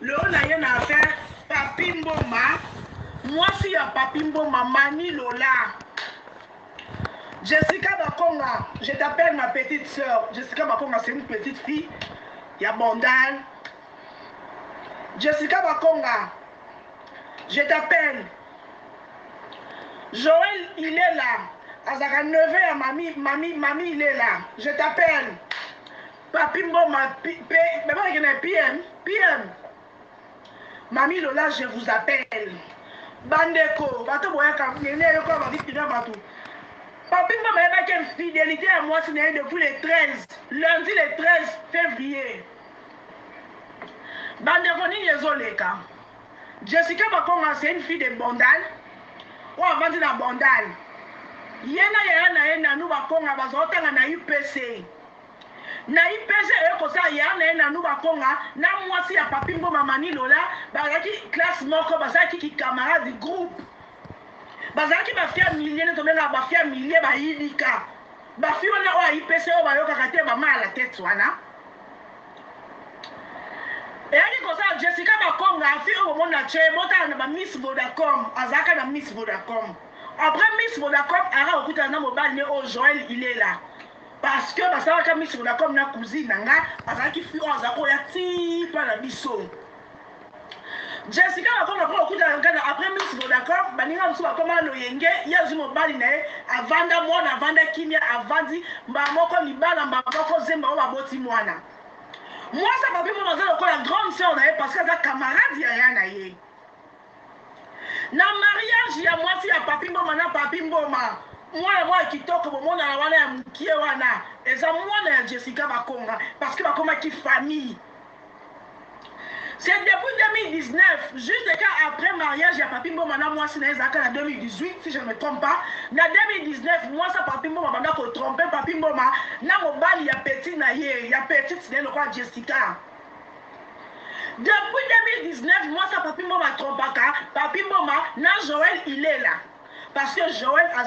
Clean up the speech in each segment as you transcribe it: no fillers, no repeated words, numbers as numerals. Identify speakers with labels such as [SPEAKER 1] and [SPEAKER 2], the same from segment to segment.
[SPEAKER 1] le on a rien à faire. Papi Mboma, moi si à Papi Mboma, Mani Lola. Jessica Bakonga, je t'appelle ma petite soeur. Jessica Bakonga, c'est une petite fille. Il y a Bandal. Jessica Bakonga, je t'appelle. Joël, il est là. Azara 9 ans, mamie, il est là. Je t'appelle. Papi Mboma, PM. Mamie Lola, je vous appelle. Bandeko, bato boya kamine yoko ba vitira bato. Papi Mboma y'a quelle fidélité à moi c'est depuis le 13, lundi le 13 février. Bandeko ni yezoleka. Jessica Bakonga c'est une fille de Bandal. Ou avant de la Bandal. Yena na nous Bakonga bazotanga na UPC. Na IPC ekosa yana na nous Bakonga na mwasi ya Papi Mboma Mani Lola bazaki classe moko bazaki ki camarade du groupe. Bazaki ba fia millier ne tomenga ba fia millier ba yidika. Ba fia na o IPC o ba yoka kate ba mala tête wana. Et ali kosa Jessica Bakonga fi o mona che bota na ba Miss Vodacom, azaka na Miss Vodacom. Après Miss Vodacom, ara okuta na mobile ne o Joël il est là. Parce que ça va Miss Vodacom na cousine nanga, azaki fi o azako ya ti pa na biso. Jessica Bakonga pour okuta na après Miss Vodacom, baninga musu bakoma loyenge, ya zu mobile na e avanda mona avanda kimia avandi mba moko libala mba moko zemba o baboti mwana. Moi ça papi mo bazalo ko la grande sœur na e parce que za camarade ya yana ye. Na mariage ya mwasi ya Papi Mboma na Papi Mboma. Moi kitoko bomona na wana ya mkie wana. Eza mwana ya Jessica Bakonga parce que Bakonga ki famille. C'est depuis 2019, juste après mariage ya Papi Mboma na mwasi na ezaka na 2018 si je ne me trompe pas. Na 2019 moi ça Papi Mboma banda ko tromper Papi Mboma na mobali ya petit na ye, ya petite c'est le quoi Jessica. Depuis 2019, moi, ça Papi Mboma trompaka, Papi Mboma, na Joël, il est là. Parce que Joël, a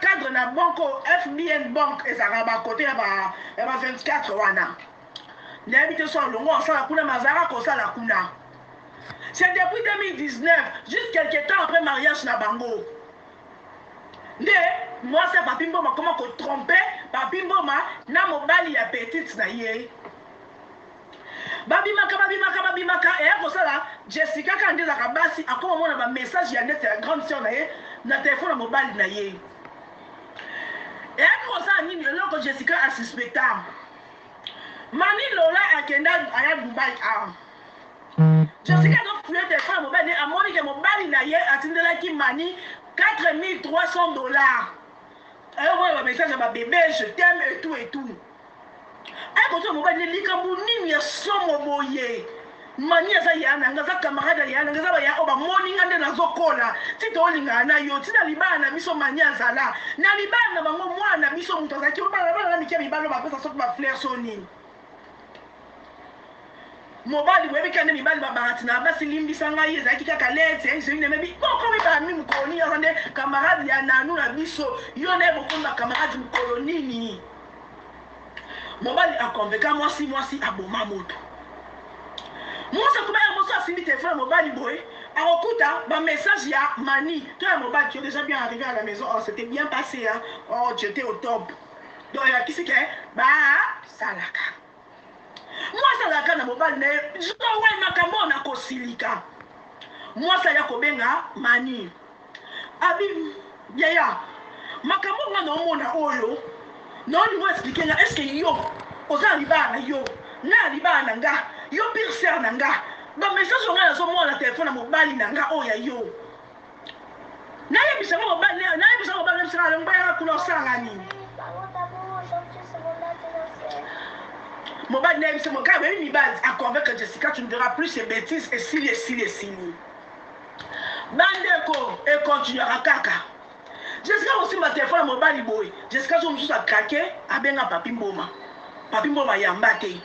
[SPEAKER 1] cadre na banque, FBN Bank, et ça va côté, il y a 24 wana. N'habite sur le long, ça la kuna, mazara, comme ça la kuna. C'est depuis 2019, juste quelques temps après mariage na bango. Moi, ça Papi Mboma, comment qu'on tromper, Papi Mboma, na mobali ya petite na ye. Babimaka et pour ça là Jessica quand dit la kabasi a comme on a un message ya net la grande sœur na téléphone mobile na ye et pour ça ni le que Jessica a suspecté Mani Lola a kenda aya Dubai Jessica donc fouiller téléphone mobile a moni que mobile na ye atindela ki Mani $4,300 et on voit un message à bébé je t'aime et tout quand on m'a dit que les somo boye mani za yana ngaza camarade yana ngaza ba ya oba morning ande na zokola tito linga na yo tina libana biso mania zala na libana bango mwana biso mutazaki bana mikia mibalo ba pesa soko ba fleur soni mobali webi kande mibali ba bahati na basi limbisa ngai ezaki kaka lete ezo ine mebi boko mi ba mi mukoni yande camarade ya nanu na biso yo ne bokonda camarade mukolonini mobali a convaincu moi si aboma moto moi ça comment moi ça fini téléphone mobali boy a okuta ba message ya Mani toi mobile qui est déjà bien arrivé à la maison oh c'était bien passé hein oh j'étais au top donc il y a qui c'est que bah salaka moi salaka na mobile ne je ouais makambo na kosilika moi ça ya kobenga Mani abi yaya makambo ngana omona oyo non nous expliquer là est-ce que yo oza libana yo na libana nga yo pire sœur nanga ba message on a so mo la téléphone na mobali nanga oya yo na yebisa mobali msala le mbaya kuna sanga ni mobali na yebisa mo ka be mi base à convaincre Jessica tu ne diras plus ces bêtises et si bandeko et continuera kaka Jessica aussi ma téléphone mobile boy. Jessica so mususu a craqué a benga Papi Mboma. Papi Mboma yamba te.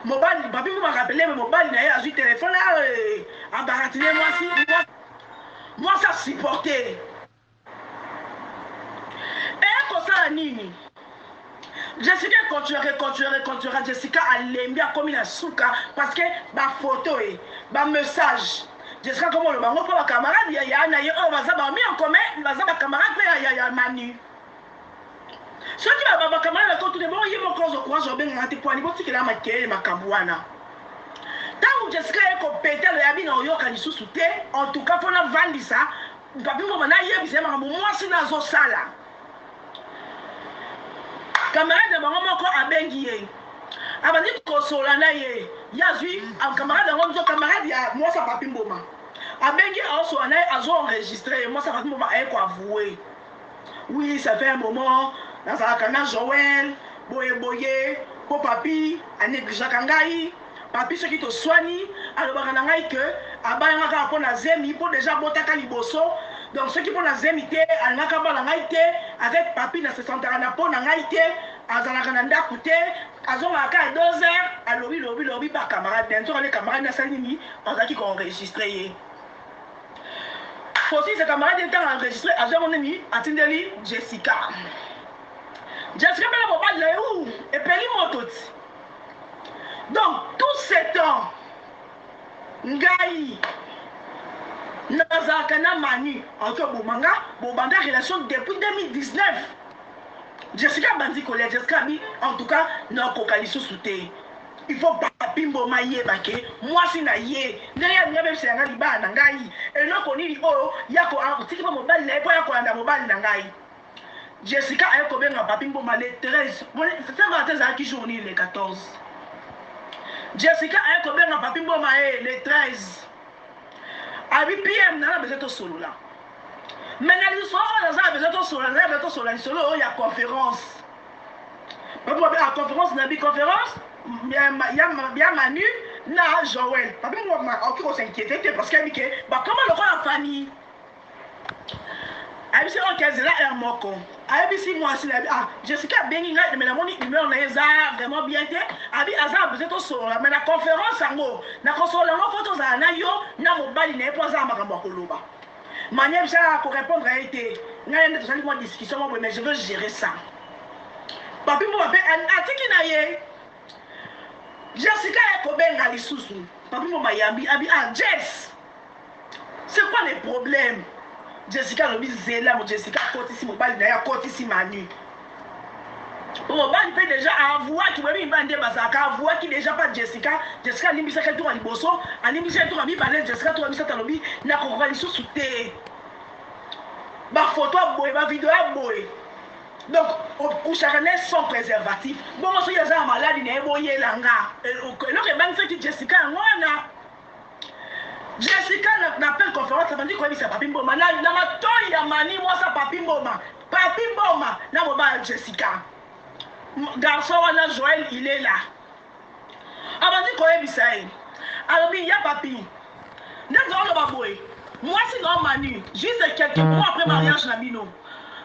[SPEAKER 1] Mobile Papi Mboma rappelé mais mobile na ya azui téléphone là a baratiner moi ça supporter. Et comme ça nini. Jessica continuera. Jessica alembia comme la souka parce que ma photo et ma message. Jessica comme le bango pour ma camarade ya na yo baza ba mis en commun, baza ba camarade ya Manu. Ce qui va ba camarade quand tout le monde y mon cause courage bien ngati pour niveau tikela makele makabwana. Tant Jessica est compétente le yabi na yo kan lisusu te, en tout cas pour na vandisa, papi mo na yebisa makambo mwasi na zo sala. Camarade de bango moko abengi ye. Abandi kosola na ye. Yazui camarade de camarade ya moi ça papi mboma. Abengi also na azo enregistrer moi ça papi mboma a ko avouer. Oui, ça fait un moment dans la canal Joël, boye po papi a négligé kangai. Papi ce qui te soigne alors ba ngai que abanga ka pona zemi po déjà botaka liboso. Donc ceux qui font la zémité, à l'angaïté, avec papi dans ce centre à Napo, l'angaïté, à Zalakananda Kouté, à Zonaka à 2 heures, à lobby par camarade. Bientôt les camarades Nassalini, on a qui enregistré. Aussi, ces camarades étaient enregistrés à Zonami, à Tindeli, Jessica. Jessica, mais la bobade là où? Et Peli Motot. Donc, tout ce temps, Ngaï. Nazakana Manu, entre Boumanga, Bobanda relation depuis 2019. Jessica Bandi collège, Jessica mi, en tout cas, non kokaliso souté. Il faut pas pimbo maye bake, moi si na ye, n'aya n'yabe c'est un liba nangai, et non koni li oh, yako un tiki pa mobile le, pa yako anda mobile nangai. Jessica a yako benga papimbo ma le 13, c'est un matin à qui journée le 14. Jessica a yako benga papimbo ma le 13. Abi PM na besoin de solo là. Mais na l'histoire on a besoin de solo, il y a conférence. Mais pour la conférence na bi conférence, il y a Manu na Joël. Papi moi on s'inquiétait parce que bah comment le roi la famille. Abi c'est OK là un moko. Abi si moi si ah Jessica Benginga mais la moni numéro na eza vraiment bien été. Abi aza besoin de solo mais la conférence ngo na console ngo photo za na yo na mobali na epoza makambo koloba. Manière ça pour répondre a été nga yende tozali moi discussion mais je veux gérer ça. Papi mo be atiki na ye. Jessica ko benga lisusu. Papi mo mayambi abi ah Jess. C'est quoi les problèmes? Jessica lobi zela mo Jessica kotisi mobali na ya kotisi Manu. Mobali peut déjà avouer qu'il veut bande bazaka avouer qu'il déjà pas Jessica limbisa ka tour liboso alimbisa tour ami parler Jessica tour ami ça lobi na ko liso souté. Ba photo boy ba vidéo boy. Donc au coucharané sans préservatif. Bon moi soyez ça malade na boye langa. Le que ban fait Jessica ngwana. Jessica n'appelle conférence, ça veut dire quoi ça papi mboma na ma toy ya mani moi ça papi mboma na moba Jessica garçon wana Joël il est là avant dit quoi bisaï alors il y a papi n'exemple le baboy moi c'est non manu juste quelques mois après mariage na bino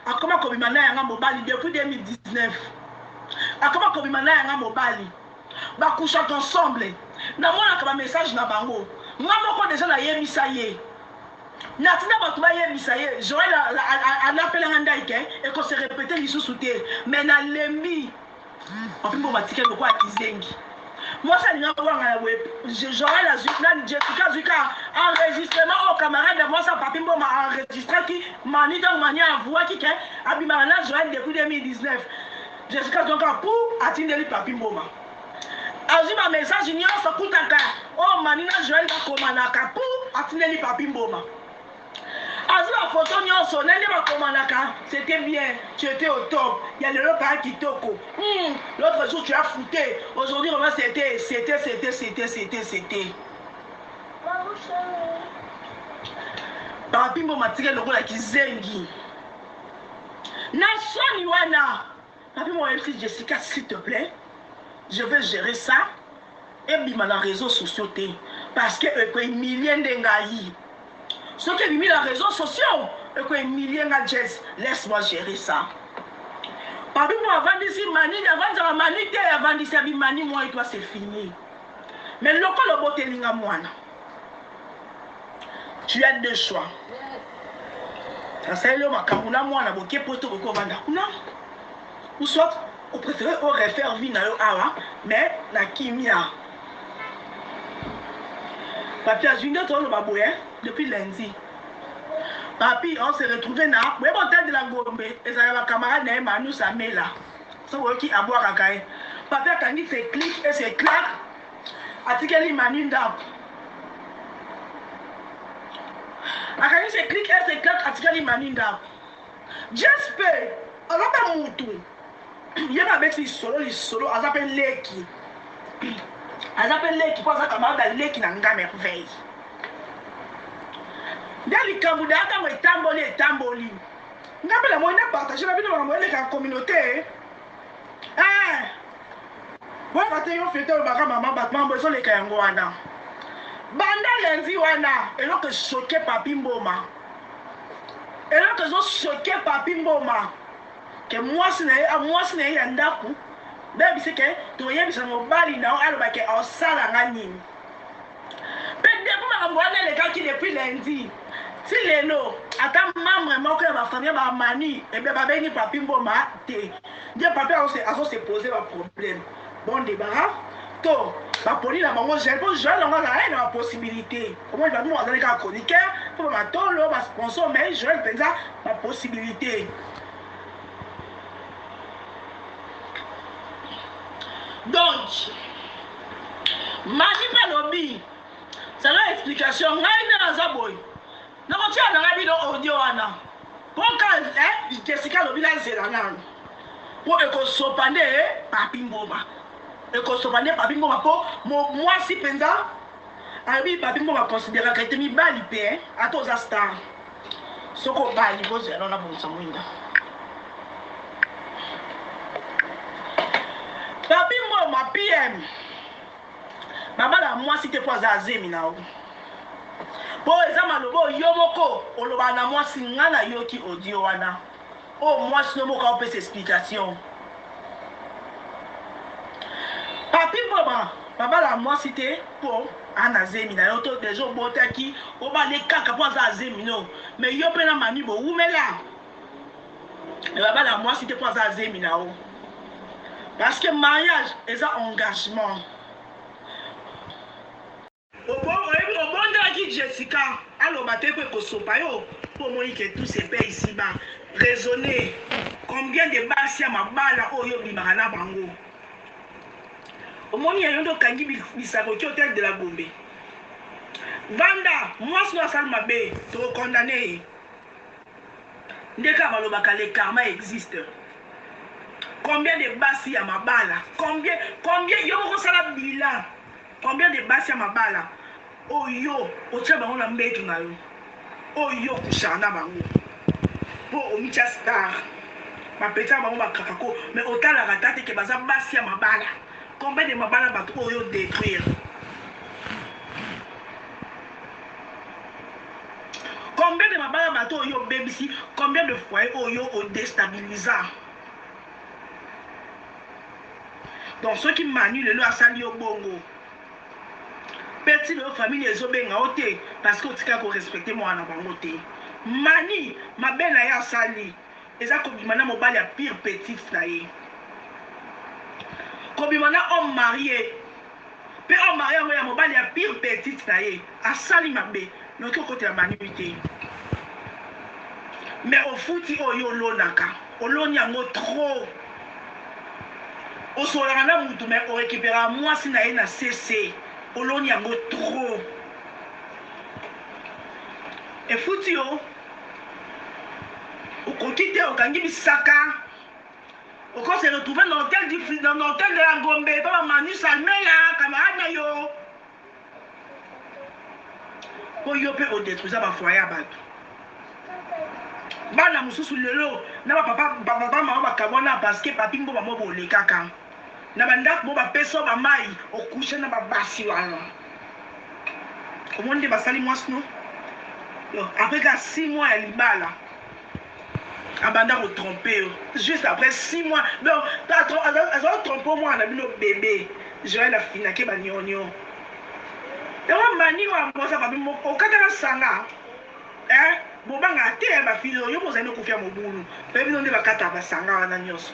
[SPEAKER 1] akoma ko bimana ya mobali depuis 2019 akoma ko bimana ya mobali ba coucher ensemble na mona ka message na bango. Moi, je déjà la yemisa ye. Natina batuma yemisa ye. Joël a appelé un daïke et qu'on s'est répété l'issue souté. Mais na lembi. En fait, on va tirer le quoi à Kizengi. Moi, ça n'a pas à web. Joël a Jessica enregistrement au camarade. Moi, ça papi m'a enregistré qui mani dans mania à voix qui a bimana Joël depuis 2019. Jessica donc pour atteindre le papi moma. Aji ma message ignorant ça coûte à cas. Oh manina Joël va commander pour atteindre le papi mboma. Aji la photo ignorant son elle va commander. C'était bien, tu étais au top. Il y a le local qui toko. L'autre jour tu as fouté. Aujourd'hui vraiment c'était. Papi mboma tiré le rôle qui zengi. Nation Yuana. Papi mboma MC Jessica s'il te plaît. Je vais gérer ça et bima dans les réseaux sociaux parce que il millions d'engaïs. Ce qui est mis dans les réseaux sociaux, il millions de Jess. Laisse-moi gérer ça. Papi moi avant d'ici mani, avant de la manité, avant d'ici mani, moi et toi c'est fini. Mais le local le boté linga moana. Tu as deux choix. Ça c'est le makamuna moana boké poto ko vanda. Non. Ou soit on préfère on refaire vie na yo awa mais na kimia papi a junior to le baboye depuis lundi papi on s'est retrouvé na mais bon tête de la Gombe et ça va camarade na Manu Samela ça voit qui a boire kakae papi a kangi c'est clic et c'est clac atikeli Manu ndap akangi c'est clic et c'est clac atikeli Manu ndap j'espère on va pas moutou il y a avec ces solo à s'appeler leki à s'appeler leki pour ça camarade leki na nga merveille dali kambuda ata mo tamboli ngapela mo na partager la vidéo mo na communauté bon quand yo fete o baka mama batman bo so le kayango wana banda lundi wana elo que choquer papi mboma elo que zo choquer papi mboma que moi sina ya ndaku bebi c'est que to yebisa mo bali na o aloba ke o sala ngani pede ko ma ngwana le ka ki depuis lundi si lelo ata membre moko ya bafamille bamani ebe babengi papi mboma te dia papi azo se poser ba problème bon débarras to baponi na bango gel po joel yango azala na bapossibilité omoi babi mo azali kaka chroniqueur po bamatolo basponsor mais joel mpenza bapossibilité donc mani balobi sala explication ngai nde naza boye nakotia nanga bino audio wana mpoka Jessica lobi nazela nano mpo ekosopa nde papi mboma ekosopa nde papi mboma mpo mwasi mpenza alobi papi mboma considéraka ete mibali mpe ata oza star soki obali bozela na bonisa mwinda papi mboma pm babala mwasi te mpo aza azemi na o po eza maloba yo moko oloba na mwasi nga na yoki audio wana o mwasi no moko apesa explication papi mboma babala mwasi te po ana zemi na yo to deja obotaki obale kaka po aza azemi no mais yo mpe na mani bowumela me babala mwasi te po aza azemi na o parce que mariage eza engagement obondaki Jessica aloba te mpo ekosopa yo mpo omoni ke tout se paie ici ba raisonner combien de basi ya mabala oyo obimaka na bango omoni yayo nde okangi bisako ki hotel de la Gombe vanda mwasi no asali mabe tokokondane ye nde kaka balobaka le karma existe combien de basi ya mabala combien yo mokosala bilan combien de basi ya mabala oyo otia bango na mbetu na yo oyo kushaka na bango mpo omitia star bapeti ya bango bakakako mais otalaka ta te ke baza basi ya mabala combien de mabala bato oyo détruire combien de mabala bato oyo obebisi combien de foyer oyo odestabilisa donc soki manu lelo asali yo bongo petit le famille ezobenga o te parce que otika korespecte mwana bango te mani mabe na ye asali eza kobima na mobali ya pire petite na ye kobima na homme marié mpe homme marié yango ya mobali ya pire petite na ye asali mabe noki okotela mani te mais ofuti oyo olonaka oloni yango trop osolaka na mutu mais orécupérera mwasi na ye na cc oloni yango trop efuti yo okoki te okangi bisaka oko se retrouver dans l'hôtel de la Gombe pa bamanu salmela camarade na yo po yo mpe odétruisa bafoyer ya bato bana mosusu lelo na bapapa mama bakabwana parce que papi mbo bamo bolekaka na bandako bo bapesa bamai okushe na babasi wana omoni nde basali mwasi no après ka 6 mois ya libala abanda kotrompe yo juste après 6 mois donc azala trompe mwana na bino bébé joel afinake banyonyo yango mani wa mosa papi moko okataka sanga bobanga te bafilo yo bozali okufia mobulu mpe bino nde bakata basanga wana nyonso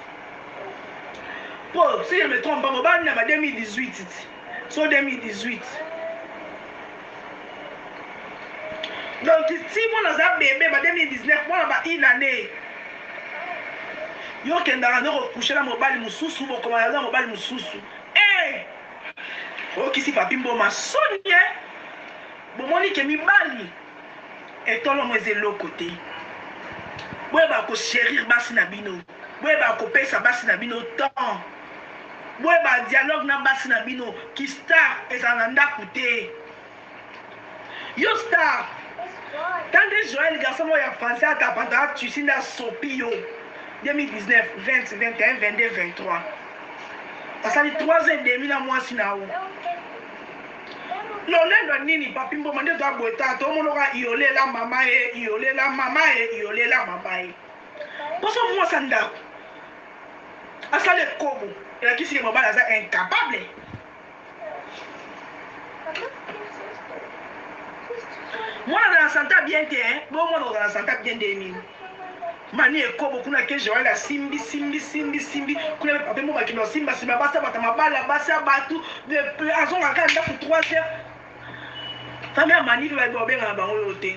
[SPEAKER 1] Bon, si je me trompe pas, mobile n'a pas 2018. So 2018. Donc, si mon a bébé, 2019, moi, une année. Yo kendara no coucher la mobile mususu bo comme la mobile mususu. Eh! O kisi papi mbo masoni eh. Bo moni ke mi bali. Et tolo mweze lo côté. Boye ba ko chérir basi na bino. Boye ba ko pesa basi na bino temps. Boye ba dialogue na basi na bino ki star ezananda koute. Yo star. Tant de Joël garçon mo ya français ata panta tu sinda sopio. 2019, 20, 21, 22, 23. Ça fait 3 ans et demi dans moi si na ou. L'on nini papi mbo mande doit boita to mon aura iolé la maman et iolé la maman et iolé la maman. Pour ça moi ça nda. Asa le kobo. Et là qui c'est maman là incapable. Moi dans la santé bien hein. Bon moi dans la santé bien des mani ekobo kuna ke Joël a simbi kuna papa mo bakino simba basa bata mabala basa batu de azonga ka nda pour 3 heures famille mani do ba benga bango yote